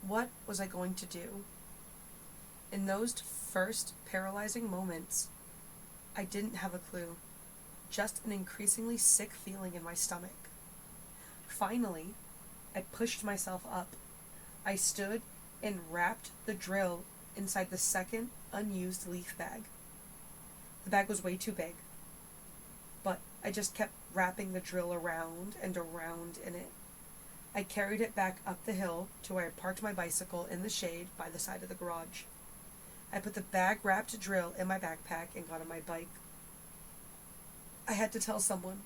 What was I going to do? In those first paralyzing moments, I didn't have a clue, just an increasingly sick feeling in my stomach. Finally, I pushed myself up. I stood and wrapped the drill inside the second unused leaf bag. The bag was way too big, but I just kept wrapping the drill around and around in it. I carried it back up the hill to where I parked my bicycle in the shade by the side of the garage. I put the bag-wrapped drill in my backpack and got on my bike. I had to tell someone.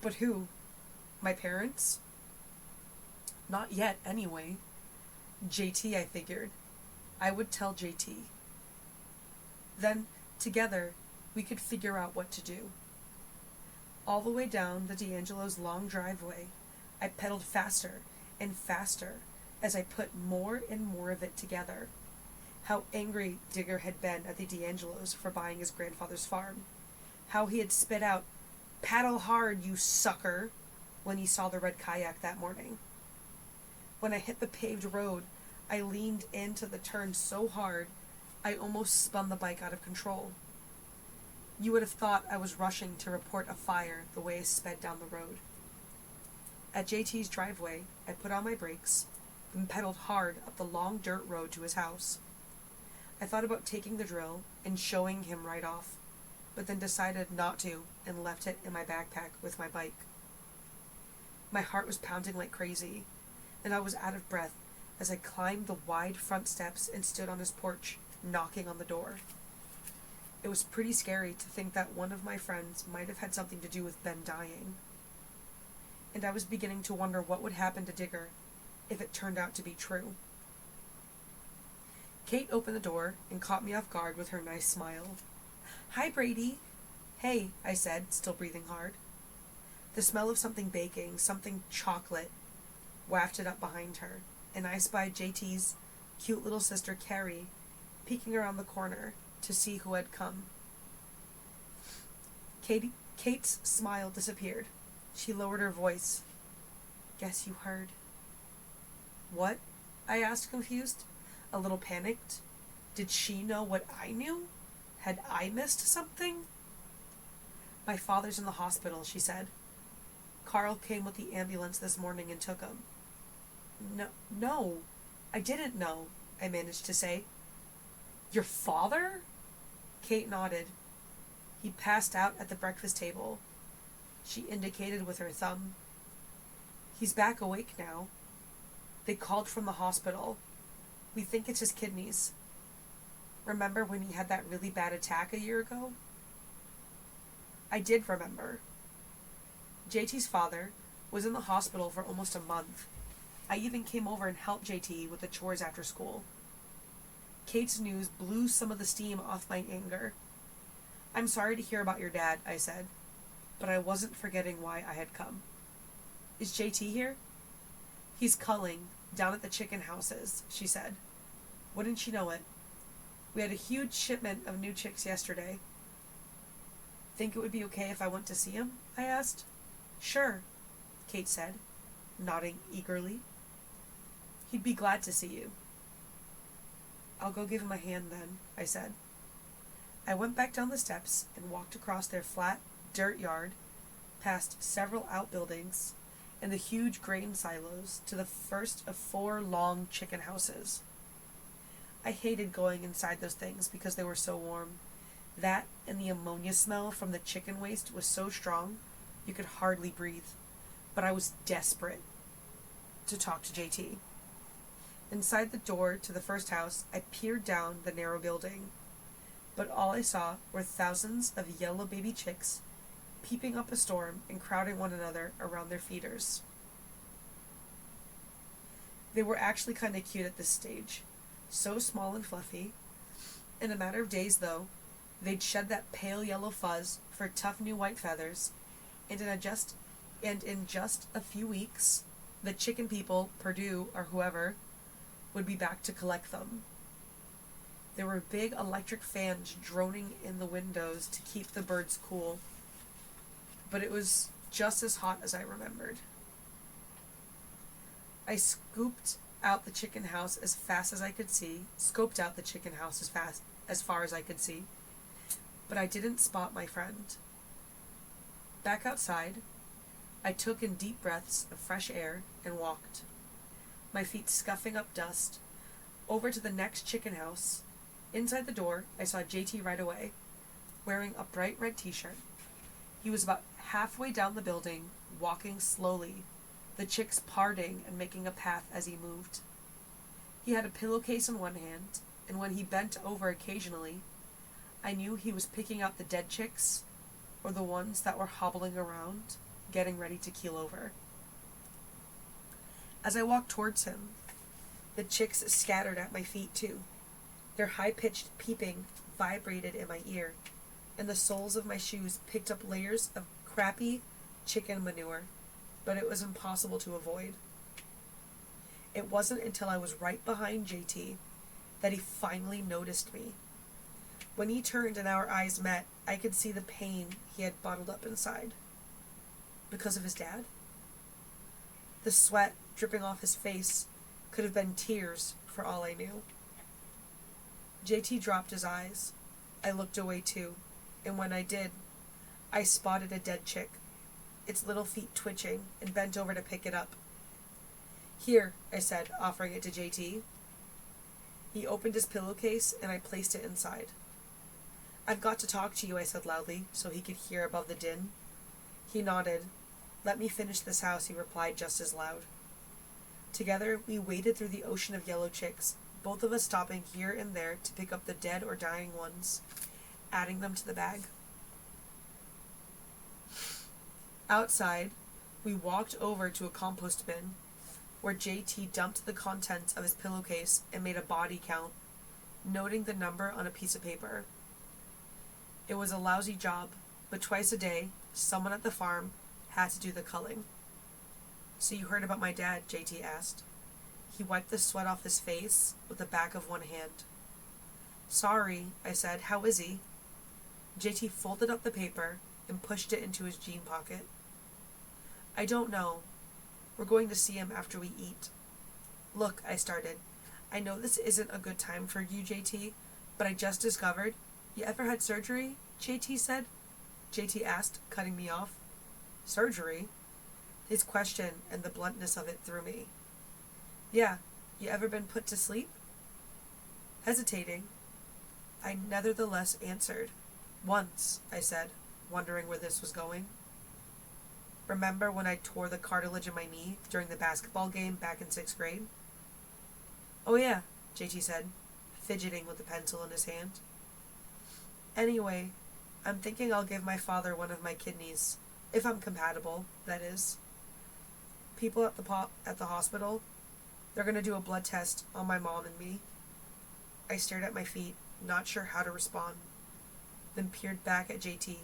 But who? My parents? Not yet, anyway. JT, I figured. I would tell JT. Then, together, we could figure out what to do. All the way down the D'Angelo's long driveway, I pedaled faster and faster as I put more and more of it together. How angry Digger had been at the D'Angelos for buying his grandfather's farm. How he had spit out, "Paddle hard, you sucker," when he saw the red kayak that morning. When I hit the paved road, I leaned into the turn so hard, I almost spun the bike out of control. You would have thought I was rushing to report a fire the way I sped down the road. At JT's driveway, I put on my brakes and pedaled hard up the long dirt road to his house. I thought about taking the drill and showing him right off, but then decided not to and left it in my backpack with my bike. My heart was pounding like crazy, and I was out of breath as I climbed the wide front steps and stood on his porch, knocking on the door. It was pretty scary to think that one of my friends might have had something to do with Ben dying. And I was beginning to wonder what would happen to Digger if it turned out to be true. Kate opened the door and caught me off guard with her nice smile. "Hi, Brady." "Hey," I said, still breathing hard. The smell of something baking, something chocolate, wafted up behind her, and I spied JT's cute little sister Carrie peeking around the corner to see who had come. Kate's smile disappeared. She lowered her voice. "Guess you heard." "What?" I asked, confused, a little panicked. Did she know what I knew? Had I missed something? "My father's in the hospital," she said. "Carl came with the ambulance this morning and took him." No, I didn't know," I managed to say. "Your father?" Kate nodded. "He passed out at the breakfast table." She indicated with her thumb. "He's back awake now. They called from the hospital. We think it's his kidneys. Remember when he had that really bad attack a year ago?" I did remember. JT's father was in the hospital for almost a month. I even came over and helped JT with the chores after school. Kate's news blew some of the steam off my anger. "I'm sorry to hear about your dad," I said, but I wasn't forgetting why I had come. "Is JT here?" "He's culling down at the chicken houses," she said. Wouldn't you know it? We had a huge shipment of new chicks yesterday. "Think it would be okay if I went to see him?" I asked. "Sure," Kate said, nodding eagerly. "He'd be glad to see you." "I'll go give him a hand then," I said. I went back down the steps and walked across their flat dirt yard, past several outbuildings and the huge grain silos to the first of 4 long chicken houses. I hated going inside those things because they were so warm. That and the ammonia smell from the chicken waste was so strong you could hardly breathe. But I was desperate to talk to JT. Inside the door to the first house, I peered down the narrow building, but all I saw were thousands of yellow baby chicks peeping up a storm and crowding one another around their feeders. They were actually kind of cute at this stage, so small and fluffy. In a matter of days, though, they'd shed that pale yellow fuzz for tough new white feathers, and in just a few weeks, the chicken people, Purdue or whoever, would be back to collect them. There were big electric fans droning in the windows to keep the birds cool, but it was just as hot as I remembered. I scooped out the chicken house as fast as I could see, scoped out the chicken house as far as I could see, but I didn't spot my friend. Back outside, I took in deep breaths of fresh air and walked, my feet scuffing up dust, over to the next chicken house. Inside the door, I saw JT right away, wearing a bright red t-shirt. He was about halfway down the building, walking slowly, the chicks parting and making a path as he moved. He had a pillowcase in one hand, and when he bent over occasionally, I knew he was picking out the dead chicks or the ones that were hobbling around, getting ready to keel over. As I walked towards him, the chicks scattered at my feet too. Their high-pitched peeping vibrated in my ear, and the soles of my shoes picked up layers of crappy chicken manure, but it was impossible to avoid. It wasn't until I was right behind JT that he finally noticed me. When he turned and our eyes met, I could see the pain he had bottled up inside. Because of his dad? The sweat dripping off his face could have been tears for all I knew. JT dropped his eyes. I looked away too, and when I did, I spotted a dead chick, its little feet twitching, and bent over to pick it up. "Here," I said, offering it to JT. He opened his pillowcase, and I placed it inside. "I've got to talk to you," I said loudly, so he could hear above the din. He nodded. "Let me finish this house," he replied just as loud. Together, we waded through the ocean of yellow chicks, both of us stopping here and there to pick up the dead or dying ones, adding them to the bag. Outside, we walked over to a compost bin, where JT dumped the contents of his pillowcase and made a body count, noting the number on a piece of paper. It was a lousy job, but twice a day, someone at the farm had to do the culling. "So you heard about my dad?" JT asked. He wiped the sweat off his face with the back of one hand. "Sorry," I said. "How is he?" JT folded up the paper and pushed it into his jean pocket. "I don't know. We're going to see him after we eat." "Look," I started. "I know this isn't a good time for you, JT, but I just discovered—" "You ever had surgery?" JT asked, cutting me off. "Surgery?" His question and the bluntness of it threw me. "Yeah, you ever been put to sleep?" Hesitating, I nevertheless answered. "Once," I said, wondering where this was going. "Remember when I tore the cartilage in my knee during the basketball game back in 6th grade? "Oh yeah," JT said, fidgeting with the pencil in his hand. "Anyway, I'm thinking I'll give my father one of my kidneys, if I'm compatible, that is. People at the hospital, they're going to do a blood test on my mom and me." I stared at my feet, not sure how to respond, then peered back at JT.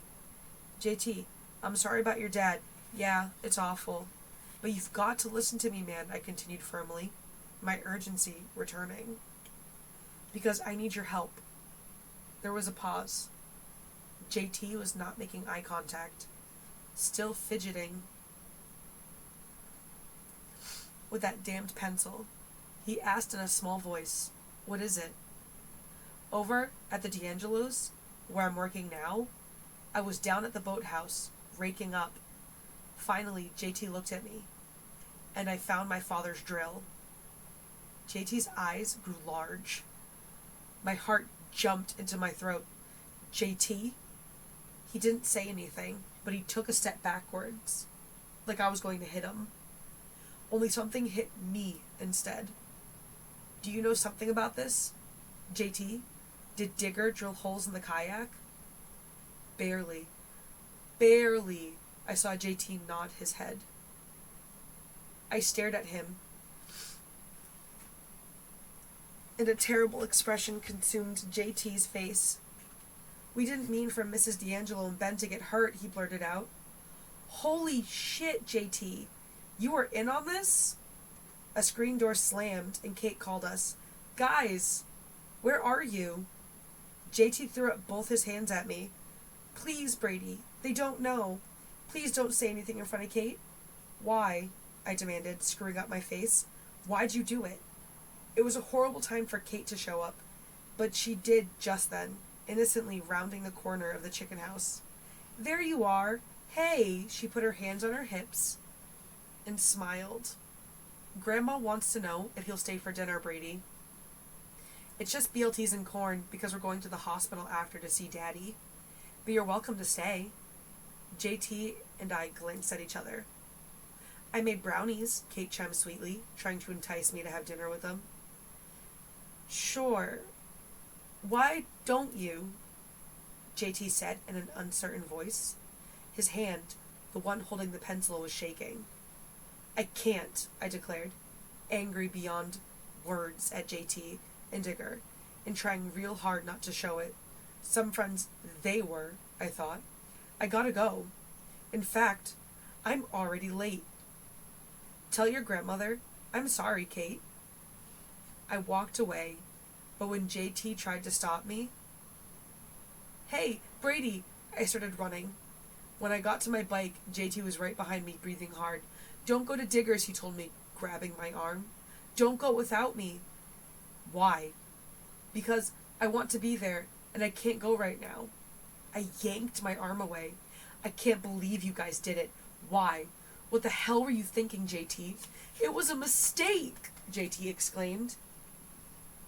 "JT, I'm sorry about your dad. Yeah, it's awful. But you've got to listen to me, man," I continued firmly, my urgency returning. "Because I need your help." There was a pause. JT was not making eye contact, still fidgeting with that damned pencil. He asked in a small voice, "What is it?" "Over at the D'Angelo's, where I'm working now, I was down at the boathouse, raking up. Finally, JT looked at me, and I found my father's drill." JT's eyes grew large. My heart jumped into my throat. "JT?" He didn't say anything, but he took a step backwards, like I was going to hit him. Only something hit me instead. "Do you know something about this? JT, did Digger drill holes in the kayak?" Barely, I saw JT nod his head. I stared at him, and a terrible expression consumed JT's face. "We didn't mean for Mrs. D'Angelo and Ben to get hurt," he blurted out. "Holy shit, JT! You were in on this?" A screen door slammed, and Kate called us. "Guys, where are you?" JT threw up both his hands at me. "Please, Brady, they don't know. Please don't say anything in front of Kate." "Why?" I demanded, screwing up my face. "Why'd you do it?" It was a horrible time for Kate to show up, but she did just then, innocently rounding the corner of the chicken house. "There you are. Hey," she put her hands on her hips and smiled. "Grandma wants to know if you'll stay for dinner, Brady." "It's just BLTs and corn because we're going to the hospital after to see Daddy. But you're welcome to stay." JT and I glanced at each other. "I made brownies," Kate chimed sweetly, trying to entice me to have dinner with them. "Sure. Why don't you?" JT said in an uncertain voice. His hand, the one holding the pencil, was shaking. "I can't," I declared, angry beyond words at JT and Digger, and trying real hard not to show it. Some friends they were, I thought. "I gotta go. In fact, I'm already late." "Tell your grandmother I'm sorry, Kate." I walked away, but when JT tried to stop me, "Hey, Brady," I started running. When I got to my bike, JT was right behind me, breathing hard. "Don't go to Digger's," he told me, grabbing my arm. "Don't go without me." "Why?" "Because I want to be there, and I can't go right now." I yanked my arm away. "I can't believe you guys did it. Why? What the hell were you thinking, JT?" "It was a mistake," JT exclaimed.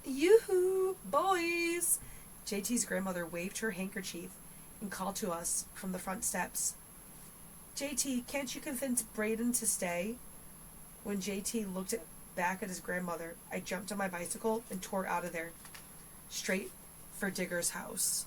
"Yoo-hoo, boys!" JT's grandmother waved her handkerchief and called to us from the front steps. "JT, can't you convince Braden to stay?" When JT looked back at his grandmother, I jumped on my bicycle and tore out of there, straight for Digger's house.